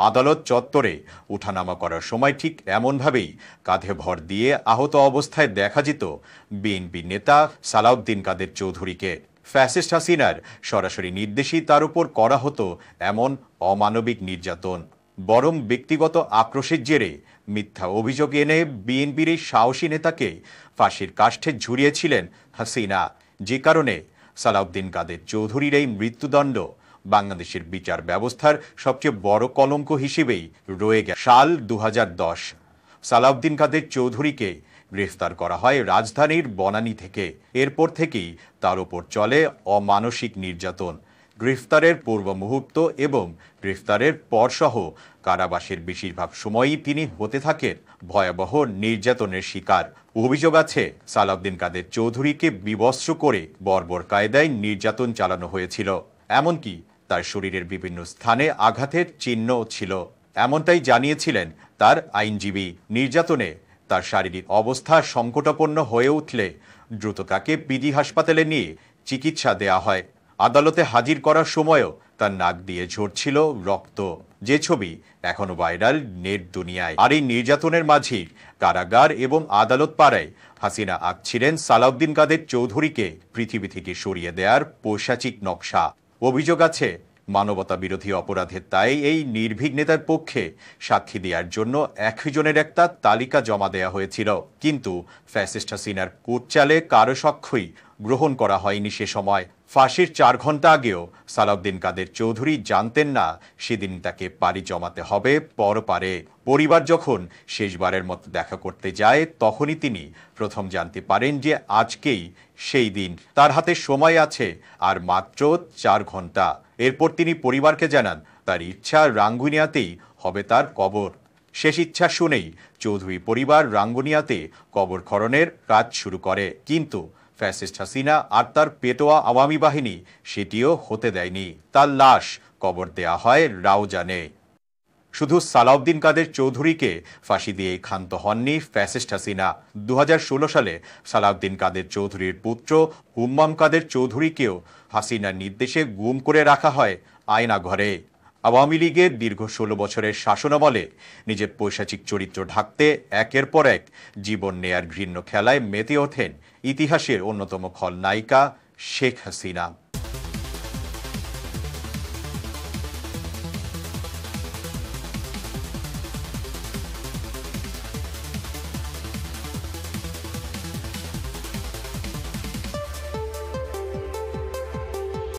আদালত চত্বরে উঠানামা করার সময় ঠিক এমনভাবেই কাঁধে ভর দিয়ে আহত অবস্থায় দেখা যেত বিএনপি নেতা সালাউদ্দিন কাদের চৌধুরীকে। ফ্যাসিস্ট হাসিনার সরাসরি নির্দেশেই তার উপর করা হতো এমন অমানবিক নির্যাতন। বরং ব্যক্তিগত আক্রোশের জেরে মিথ্যা অভিযোগ এনে বিএনপির এই সাহসী নেতাকে ফাঁসির কাষ্ঠে ঝুলিয়েছিলেন হাসিনা, যে কারণে সালাউদ্দিন কাদের চৌধুরীর এই মৃত্যুদণ্ড বাংলাদেশের বিচার ব্যবস্থার সবচেয়ে বড় কলঙ্ক হিসেবেই রয়ে গেছে। সাল 2010 সালাউদ্দিন কাদের চৌধুরীকে গ্রেফতার করা হয় রাজধানীর বনানী থেকে। এরপর থেকেই তার উপর চলে অমানসিক নির্যাতন। গ্রেফতারের পূর্ব মুহূর্ত এবং গ্রেফতারের পরসহ কারাবাসের বেশিরভাগ সময়ই তিনি হতে থাকেন ভয়াবহ নির্যাতনের শিকার। অভিযোগ আছে সালাউদ্দিন কাদের চৌধুরীকে বিবস্ত্র করে বর্বর কায়দায় নির্যাতন চালানো হয়েছিল। এমনকি তার শরীরের বিভিন্ন স্থানে আঘাতের চিহ্নও ছিল, এমনটাই জানিয়েছিলেন তার আইনজীবী। নির্যাতনে তার শারীরিক অবস্থা সংকটাপন্ন হয়ে উঠলে দ্রুত তাকে পিজি হাসপাতালে নিয়ে চিকিৎসা দেয়া হয়। আদালতে হাজির করার সময়ও তার নাক দিয়ে ঝরছিল রক্ত, যে ছবি এখনো ভাইরাল নেট দুনিয়ায়। আর এই নির্যাতনের মাঝেই কারাগার এবং আদালত পাড়ায় হাসিনা আঁকছিলেন সালাউদ্দিন কাদের চৌধুরীকে পৃথিবী থেকে সরিয়ে দেওয়ার পৈশাচিক নকশা। অভিযোগ আছে মানবতা বিরোধী অপরাধের দায়ে এই নির্ভীক নেতার পক্ষে সাক্ষী দেওয়ার জন্য 1 জনের একটা তালিকা জমা দেয়া হয়েছিল, কিন্তু ফ্যাসিস্ট হাসিনার কোর্টচালে কারো সাক্ষ্যই গ্রহণ করা হয়নি সে সময়। ফাঁসির 4 ঘন্টা আগেও সালাউদ্দিন কাদের চৌধুরী জানতেন না সেদিন তাকে পাড়ি জমাতে হবে পরপারে। পরিবার যখন শেষবারের মতো দেখা করতে যায়, তখনই তিনি প্রথম জানতে পারেন যে আজকেই সেই দিন। তার হাতে সময় আছে আর মাত্র 4 ঘন্টা। এরপর তিনি পরিবারকে জানান তার ইচ্ছা রাঙ্গুনিয়াতেই হবে তার কবর। শেষ ইচ্ছা শুনেই চৌধুরী পরিবার রাঙ্গুনিয়াতে কবর খননের কাজ শুরু করে, কিন্তু ফ্যাসিস্ট হাসিনা আর তার পেটোয়া আওয়ামী বাহিনী সেটিও হতে দেয়নি। তার লাশ কবর দেয়া হয় রাউজানে। শুধু সালাউদ্দিন কাদের চৌধুরীকে ফাঁসি দিয়ে ক্ষান্ত হননি ফ্যাসিস্ট হাসিনা। 2016 সালে সালাউদ্দিন কাদের চৌধুরীর পুত্র হুম্মাম কাদের চৌধুরীকেও হাসিনার নির্দেশে গুম করে রাখা হয় আয়নাঘরে। আওয়ামী লীগের দীর্ঘ 16 বছরের শাসনামলে নিজের পৈশাচিক চরিত্র ঢাকতে একের পর এক জীবন নেয়ার ঘৃণ্য খেলায় মেতে ওঠেন ইতিহাসের অন্যতম খলনায়িকা শেখ হাসিনা।